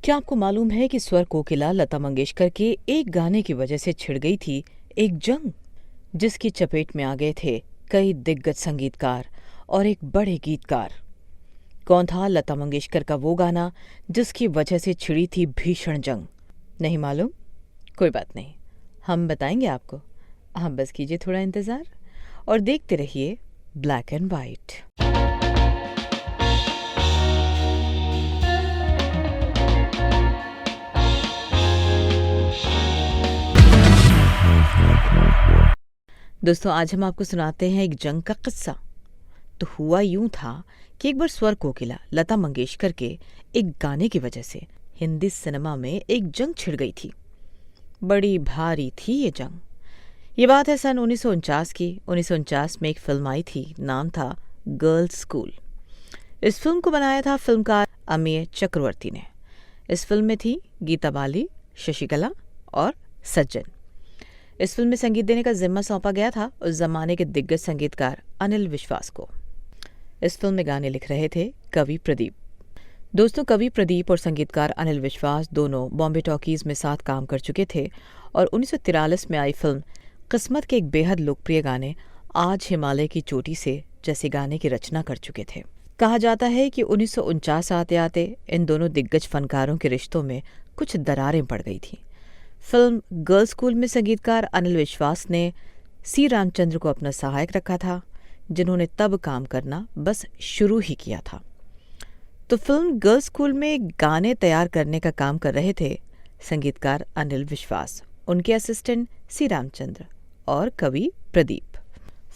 क्या आपको मालूम है कि स्वर कोकिला लता मंगेशकर के एक गाने की वजह से छिड़ गई थी एक जंग, जिसकी चपेट में आ गए थे कई दिग्गज संगीतकार और एक बड़े गीतकार। कौन था लता मंगेशकर का वो गाना जिसकी वजह से छिड़ी थी भीषण जंग? नहीं मालूम? कोई बात नहीं, हम बताएंगे आपको। आप बस कीजिए थोड़ा इंतज़ार और देखते रहिए ब्लैक एंड वाइट। दोस्तों, आज हम आपको सुनाते हैं एक जंग का किस्सा। तो हुआ यूं था कि एक बार स्वर कोकिला लता मंगेशकर के एक गाने की वजह से हिंदी सिनेमा में एक जंग छिड़ गई थी। बड़ी भारी थी ये जंग। ये बात है सन 1949 की। 1949 में एक फिल्म आई थी, नाम था गर्ल्स स्कूल। इस फिल्म को बनाया था फिल्मकार अमेय चक्रवर्ती ने। इस फिल्म में थी गीता बाली, शशिकला और सज्जन। इस फिल्म में संगीत देने का जिम्मा सौंपा गया था उस जमाने के दिग्गज संगीतकार अनिल विश्वास को। इस फिल्म में गाने लिख रहे थे कवि प्रदीप। दोस्तों, कवि प्रदीप और संगीतकार अनिल विश्वास दोनों बॉम्बे टॉकीज में साथ काम कर चुके थे और 1943 में आई फिल्म किस्मत के एक बेहद लोकप्रिय गाने आज हिमालय की चोटी से जैसे गाने की रचना कर चुके थे। कहा जाता है कि 1949 आते आते इन दोनों दिग्गज फनकारों के रिश्तों में कुछ दरारें पड़ गई थीं। फिल्म गर्ल्स स्कूल में संगीतकार अनिल विश्वास ने सी रामचंद्र को अपना सहायक रखा था, जिन्होंने तब काम करना बस शुरू ही किया था। तो फिल्म गर्ल्स स्कूल में गाने तैयार करने का काम कर रहे थे संगीतकार अनिल विश्वास, उनके असिस्टेंट सी रामचंद्र और कवि प्रदीप।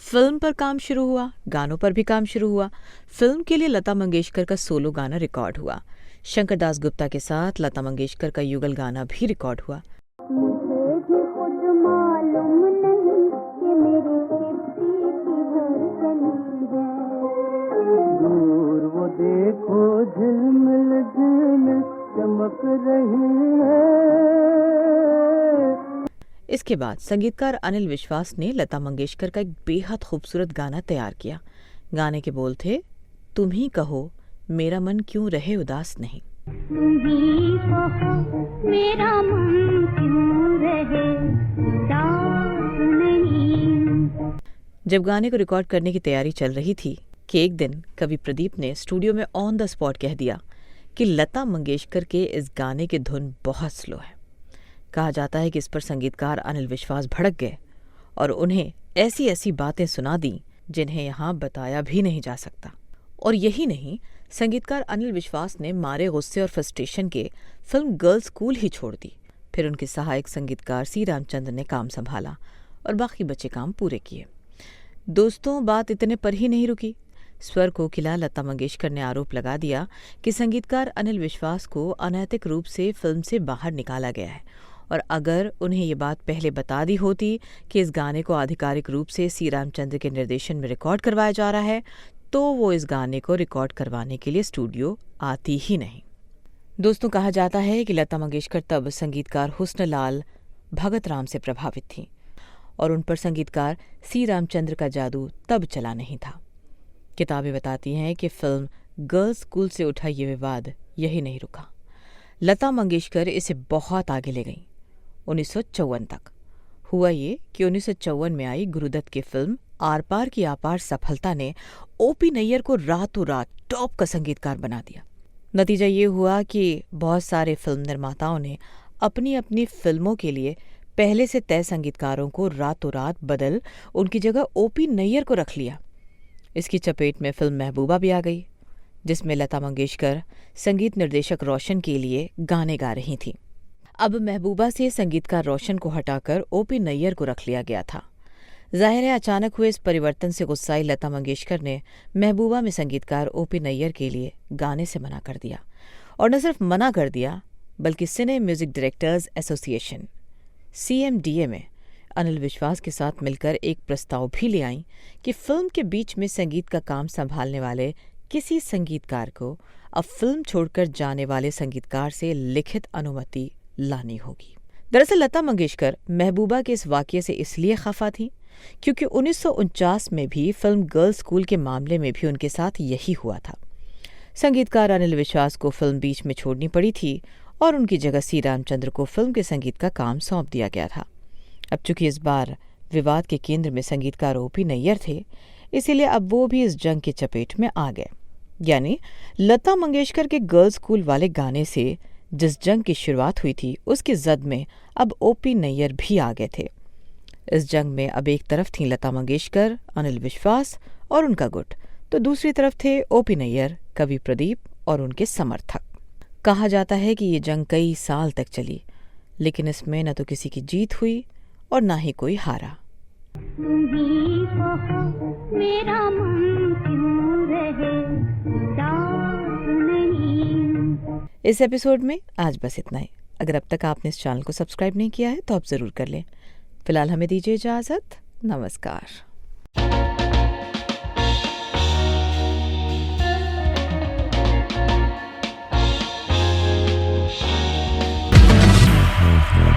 फिल्म पर काम शुरू हुआ, गानों पर भी काम शुरू हुआ। फिल्म के लिए लता मंगेशकर का सोलो गाना रिकॉर्ड हुआ। शंकर दास गुप्ता के साथ लता मंगेशकर का युगल गाना भी रिकॉर्ड हुआ। मुझे भी खुद मालूम नहीं कि मेरी किस्ती की धड़कनी है। दूर वो देखो झिलमिल झिलमिल चमक रही है। इसके बाद संगीतकार अनिल विश्वास ने लता मंगेशकर का एक बेहद खूबसूरत गाना तैयार किया। गाने के बोल थे, तुम ही कहो मेरा मन क्यों रहे उदास नहीं। तुम ही कहो मेरा मन क्यों रहे उदास नहीं। जब गाने को रिकॉर्ड करने की तैयारी चल रही थी कि एक दिन कवि प्रदीप ने स्टूडियो में ऑन द स्पॉट कह दिया कि लता मंगेशकर के इस गाने की धुन बहुत स्लो है। कहा जाता है कि इस पर संगीतकार अनिल विश्वास भड़क गए और उन्हें ऐसी ऐसी बातें सुना दी जिन्हें यहाँ बताया भी नहीं जा सकता। और यही नहीं, संगीतकार अनिल विश्वास ने मारे गुस्से और फ्रस्ट्रेशन के फिल्म गर्ल्स स्कूल ही छोड़ दी। फिर उनके सहायक संगीतकार सी रामचंद्र ने काम संभाला और बाकी बचे काम पूरे किए। दोस्तों, बात इतने पर ही नहीं रुकी। स्वर कोकिला लता मंगेशकर ने आरोप लगा दिया कि संगीतकार अनिल विश्वास को अनैतिक रूप से फिल्म से बाहर निकाला गया है और अगर उन्हें ये बात पहले बता दी होती कि इस गाने को आधिकारिक रूप से सी रामचंद्र के निर्देशन में रिकॉर्ड करवाया जा रहा है तो वो इस गाने को रिकॉर्ड करवाने के लिए स्टूडियो आती ही नहीं। दोस्तों, कहा जाता है कि लता मंगेशकर तब संगीतकार हुस्नलाल भगत राम से प्रभावित थीं और उन पर संगीतकार सी रामचंद्र का जादू तब चला नहीं था। किताबें बताती हैं कि फिल्म गर्ल्स स्कूल से उठा ये विवाद यही नहीं रुका। लता मंगेशकर इसे बहुत आगे ले गईं, 1954 तक। हुआ ये कि 1954 में आई गुरुदत्त की फिल्म आर पार की अपार सफलता ने ओपी नैयर को रातों रात टॉप का संगीतकार बना दिया। नतीजा ये हुआ कि बहुत सारे फिल्म निर्माताओं ने अपनी अपनी फिल्मों के लिए पहले से तय संगीतकारों को रातों रात बदल उनकी जगह ओपी नैयर को रख लिया। इसकी चपेट में फिल्म महबूबा भी आ गई, जिसमें लता मंगेशकर संगीत निर्देशक रोशन के लिए गाने गा रही थीं। अब महबूबा से संगीतकार रोशन को हटाकर ओपी नैयर को रख लिया गया था। जाहिर है, अचानक हुए इस परिवर्तन से गुस्साई लता मंगेशकर ने महबूबा में संगीतकार ओपी नैयर के लिए गाने से मना कर दिया। और न सिर्फ मना कर दिया, बल्कि सिने म्यूजिक डायरेक्टर्स एसोसिएशन CMDA में अनिल विश्वास के साथ मिलकर एक प्रस्ताव भी ले आईं कि फिल्म के बीच में संगीत का काम संभालने वाले किसी संगीतकार को अब फिल्म छोड़कर जाने वाले संगीतकार से लिखित अनुमति लानी होगी। दरअसल लता मंगेशकर महबूबा के इस वाकये से इसलिए खफा थी क्योंकि 1949 में भी फिल्म गर्ल्स स्कूल के मामले में भी उनके साथ यही हुआ था। संगीतकार अनिल विश्वास को फिल्म बीच में छोड़नी पड़ी थी और उनकी जगह सी रामचंद्र को फिल्म के संगीत का काम सौंप दिया गया था। अब चूंकि इस बार विवाद के केंद्र में संगीतकार ओपी नैयर थे, इसीलिए अब वो भी इस जंग की चपेट में आ गए। यानी लता मंगेशकर के गर्ल्स स्कूल वाले गाने से जिस जंग की शुरुआत हुई थी, उसकी जद में अब ओपी नैयर भी आ गए थे। इस जंग में अब एक तरफ थीं लता मंगेशकर, अनिल विश्वास और उनका गुट, तो दूसरी तरफ थे ओपी नैयर, कवि प्रदीप और उनके समर्थक। कहा जाता है कि ये जंग कई साल तक चली, लेकिन इसमें न तो किसी की जीत हुई और ना ही कोई हारा। तुम ही कहो मेरा मन क्यों रहे उदास नहीं। इस एपिसोड में आज बस इतना ही। अगर अब तक आपने इस चैनल को सब्सक्राइब नहीं किया है तो आप ज़रूर कर लें। फिलहाल हमें दीजिए इजाज़त। नमस्कार।